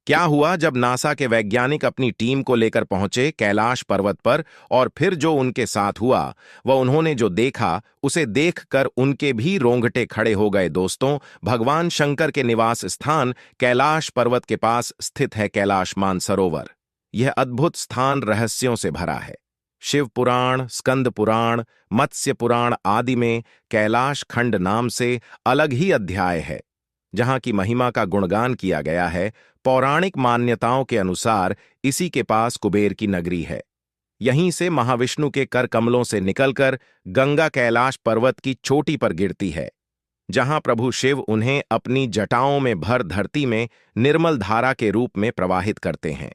क्या हुआ जब नासा के वैज्ञानिक अपनी टीम को लेकर पहुंचे कैलाश पर्वत पर, और फिर जो उनके साथ हुआ वह उन्होंने जो देखा उसे देखकर उनके भी रोंगटे खड़े हो गए। दोस्तों, भगवान शंकर के निवास स्थान कैलाश पर्वत के पास स्थित है कैलाश मानसरोवर। यह अद्भुत स्थान रहस्यों से भरा है। शिव पुराण, स्कंद पुराण, मत्स्य पुराण आदि में कैलाश खंड नाम से अलग ही अध्याय है जहां की महिमा का गुणगान किया गया है। पौराणिक मान्यताओं के अनुसार इसी के पास कुबेर की नगरी है। यहीं से महाविष्णु के कर कमलों से निकलकर गंगा कैलाश पर्वत की चोटी पर गिरती है, जहां प्रभु शिव उन्हें अपनी जटाओं में भर धरती में निर्मल धारा के रूप में प्रवाहित करते हैं।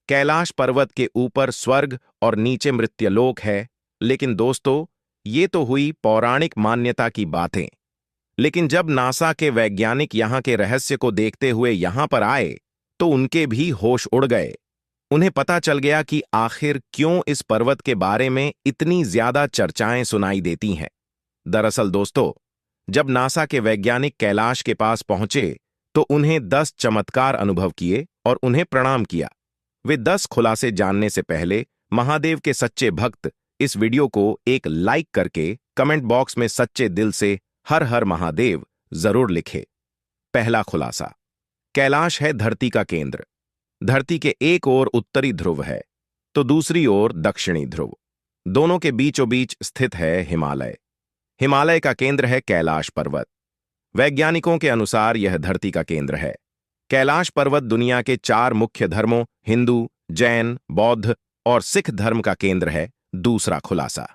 कैलाश पर्वत के ऊपर स्वर्ग और नीचे मृत्यलोक है। लेकिन दोस्तों, ये तो हुई पौराणिक मान्यता की बातें। लेकिन जब नासा के वैज्ञानिक यहां के रहस्य को देखते हुए यहां पर आए तो उनके भी होश उड़ गए। उन्हें पता चल गया कि आखिर क्यों इस पर्वत के बारे में इतनी ज्यादा चर्चाएं सुनाई देती हैं। दरअसल दोस्तों, जब नासा के वैज्ञानिक कैलाश के पास पहुंचे तो उन्हें 10 चमत्कार अनुभव किए और उन्हें प्रणाम किया। वे 10 खुलासे जानने से पहले महादेव के सच्चे भक्त इस वीडियो को एक लाइक करके कमेंट बॉक्स में सच्चे दिल से हर हर महादेव जरूर लिखे। पहला खुलासा, कैलाश है धरती का केंद्र। धरती के एक ओर उत्तरी ध्रुव है तो दूसरी ओर दक्षिणी ध्रुव। दोनों के बीचों बीच स्थित है हिमालय। हिमालय का केंद्र है कैलाश पर्वत। वैज्ञानिकों के अनुसार यह धरती का केंद्र है। कैलाश पर्वत दुनिया के 4 मुख्य धर्मों हिंदू, जैन, बौद्ध और सिख धर्म का केंद्र है। दूसरा खुलासा,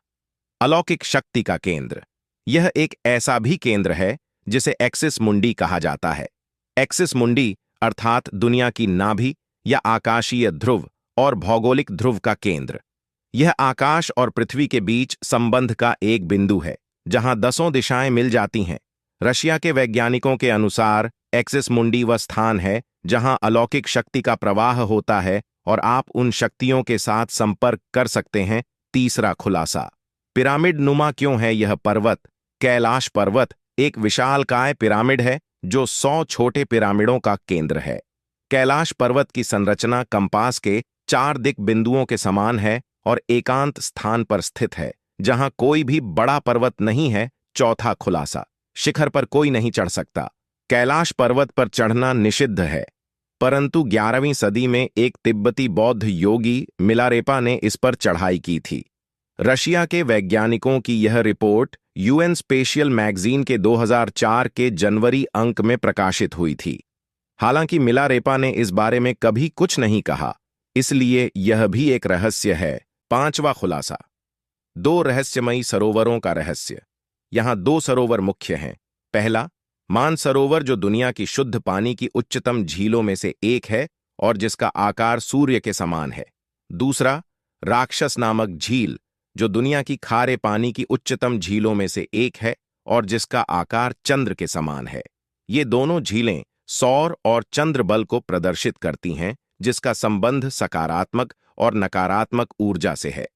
अलौकिक शक्ति का केंद्र। यह एक ऐसा भी केंद्र है जिसे एक्सिस मुंडी कहा जाता है। एक्सिस मुंडी अर्थात दुनिया की नाभि या आकाशीय ध्रुव और भौगोलिक ध्रुव का केंद्र। यह आकाश और पृथ्वी के बीच संबंध का एक बिंदु है जहां 10 दिशाएं मिल जाती हैं। रशिया के वैज्ञानिकों के अनुसार एक्सिस मुंडी वह स्थान है जहां अलौकिक शक्ति का प्रवाह होता है और आप उन शक्तियों के साथ संपर्क कर सकते हैं। तीसरा खुलासा, पिरामिड नुमा क्यों है यह पर्वत? कैलाश पर्वत एक विशालकाय पिरामिड है जो 100 छोटे पिरामिडों का केंद्र है। कैलाश पर्वत की संरचना कंपास के 4 दिक बिंदुओं के समान है और एकांत स्थान पर स्थित है जहां कोई भी बड़ा पर्वत नहीं है। चौथा खुलासा, शिखर पर कोई नहीं चढ़ सकता। कैलाश पर्वत पर चढ़ना निषिद्ध है, परंतु 11वीं सदी में एक तिब्बती बौद्ध योगी मिलारेपा ने इस पर चढ़ाई की थी। रशिया के वैज्ञानिकों की यह रिपोर्ट यूएन स्पेशियल मैगजीन के 2004 के जनवरी अंक में प्रकाशित हुई थी। हालांकि मिलारेपा ने इस बारे में कभी कुछ नहीं कहा, इसलिए यह भी एक रहस्य है। पांचवा खुलासा, 2 रहस्यमयी सरोवरों का रहस्य। यहां 2 सरोवर मुख्य हैं। पहला, मानसरोवर जो दुनिया की शुद्ध पानी की उच्चतम झीलों में से एक है और जिसका आकार सूर्य के समान है। दूसरा, राक्षस नामक झील जो दुनिया की खारे पानी की उच्चतम झीलों में से एक है और जिसका आकार चंद्र के समान है। ये दोनों झीलें सौर और चंद्र बल को प्रदर्शित करती हैं, जिसका संबंध सकारात्मक और नकारात्मक ऊर्जा से है।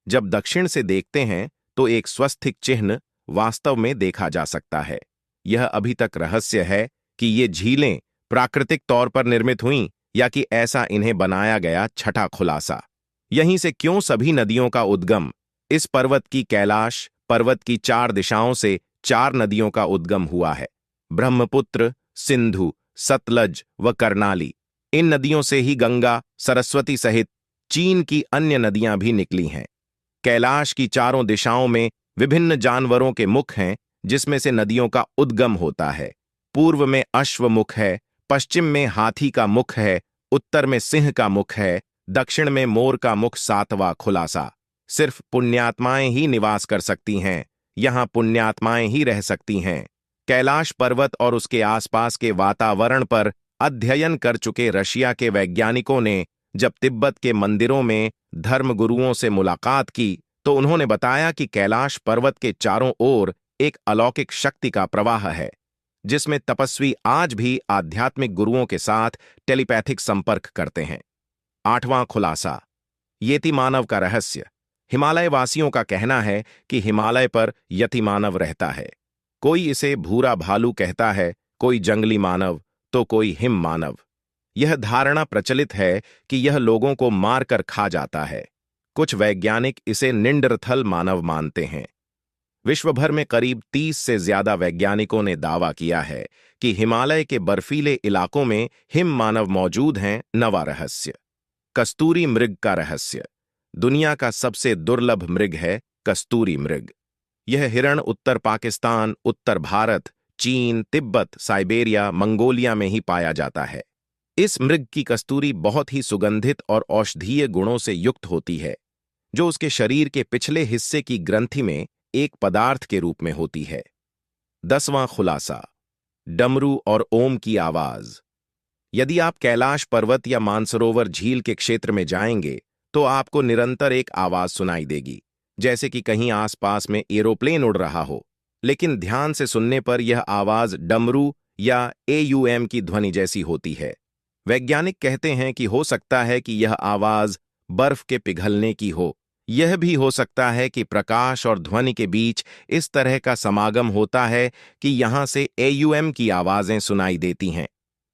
जब दक्षिण से देखते हैं तो एक स्वस्तिक चिन्ह वास्तव में देखा जा सकता है। यह अभी तक रहस्य है कि ये झीलें प्राकृतिक तौर पर निर्मित हुईं या कि ऐसा इन्हें बनाया गया। छठा खुलासा, यहीं से क्यों सभी नदियों का उद्गम? इस पर्वत की कैलाश पर्वत की 4 दिशाओं से 4 नदियों का उद्गम हुआ है, ब्रह्मपुत्र, सिंधु, सतलज व कर्नाली। इन नदियों से ही गंगा, सरस्वती सहित चीन की अन्य नदियां भी निकली हैं। कैलाश की चारों दिशाओं में विभिन्न जानवरों के मुख हैं, जिसमें से नदियों का उद्गम होता है। पूर्व में अश्व मुख है, पश्चिम में हाथी का मुख है, उत्तर में सिंह का मुख है, दक्षिण में मोर का मुख। 7वां खुलासा, सिर्फ पुण्यात्माएं ही निवास कर सकती हैं। यहां पुण्यात्माएं ही रह सकती हैं। कैलाश पर्वत और उसके आसपास के वातावरण पर अध्ययन कर चुके रशिया के वैज्ञानिकों ने जब तिब्बत के मंदिरों में धर्मगुरुओं से मुलाकात की तो उन्होंने बताया कि कैलाश पर्वत के चारों ओर एक अलौकिक शक्ति का प्रवाह है, जिसमें तपस्वी आज भी आध्यात्मिक गुरुओं के साथ टेलीपैथिक संपर्क करते हैं। 8वां खुलासा, येति मानव का रहस्य। हिमालय वासियों का कहना है कि हिमालय पर यति मानव रहता है। कोई इसे भूरा भालू कहता है, कोई जंगली मानव तो कोई हिम मानव। यह धारणा प्रचलित है कि यह लोगों को मारकर खा जाता है। कुछ वैज्ञानिक इसे निंडरथल मानव मानते हैं। विश्व भर में करीब 30 से ज्यादा वैज्ञानिकों ने दावा किया है कि हिमालय के बर्फीले इलाकों में हिम मानव मौजूद हैं। नवा रहस्य, कस्तूरी मृग का रहस्य। दुनिया का सबसे दुर्लभ मृग है कस्तूरी मृग। यह हिरण उत्तर पाकिस्तान, उत्तर भारत, चीन, तिब्बत, साइबेरिया, मंगोलिया में ही पाया जाता है। इस मृग की कस्तूरी बहुत ही सुगंधित और औषधीय गुणों से युक्त होती है, जो उसके शरीर के पिछले हिस्से की ग्रंथि में एक पदार्थ के रूप में होती है। 10वां खुलासा, डमरू और ओम की आवाज। यदि आप कैलाश पर्वत या मानसरोवर झील के क्षेत्र में जाएंगे तो आपको निरंतर एक आवाज सुनाई देगी, जैसे कि कहीं आसपास में एरोप्लेन उड़ रहा हो। लेकिन ध्यान से सुनने पर यह आवाज डमरू या एयूएम की ध्वनि जैसी होती है। वैज्ञानिक कहते हैं कि हो सकता है कि यह आवाज बर्फ के पिघलने की हो। यह भी हो सकता है कि प्रकाश और ध्वनि के बीच इस तरह का समागम होता है कि यहां से एयूएम की आवाजें सुनाई देती हैं।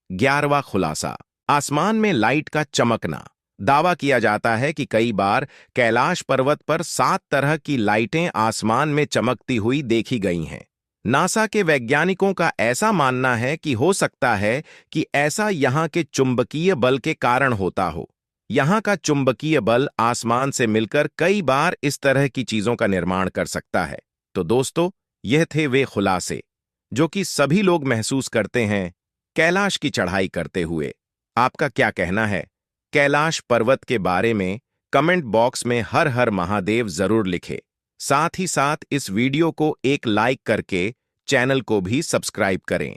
11वां खुलासा, आसमान में लाइट का चमकना। दावा किया जाता है कि कई बार कैलाश पर्वत पर 7 तरह की लाइटें आसमान में चमकती हुई देखी गई हैं। नासा के वैज्ञानिकों का ऐसा मानना है कि हो सकता है कि ऐसा यहां के चुंबकीय बल के कारण होता हो। यहां का चुंबकीय बल आसमान से मिलकर कई बार इस तरह की चीजों का निर्माण कर सकता है। तो दोस्तों, यह थे वे खुलासे जो कि सभी लोग महसूस करते हैं कैलाश की चढ़ाई करते हुए। आपका क्या कहना है कैलाश पर्वत के बारे में? कमेंट बॉक्स में हर हर महादेव जरूर लिखें। साथ ही साथ इस वीडियो को एक लाइक करके चैनल को भी सब्सक्राइब करें।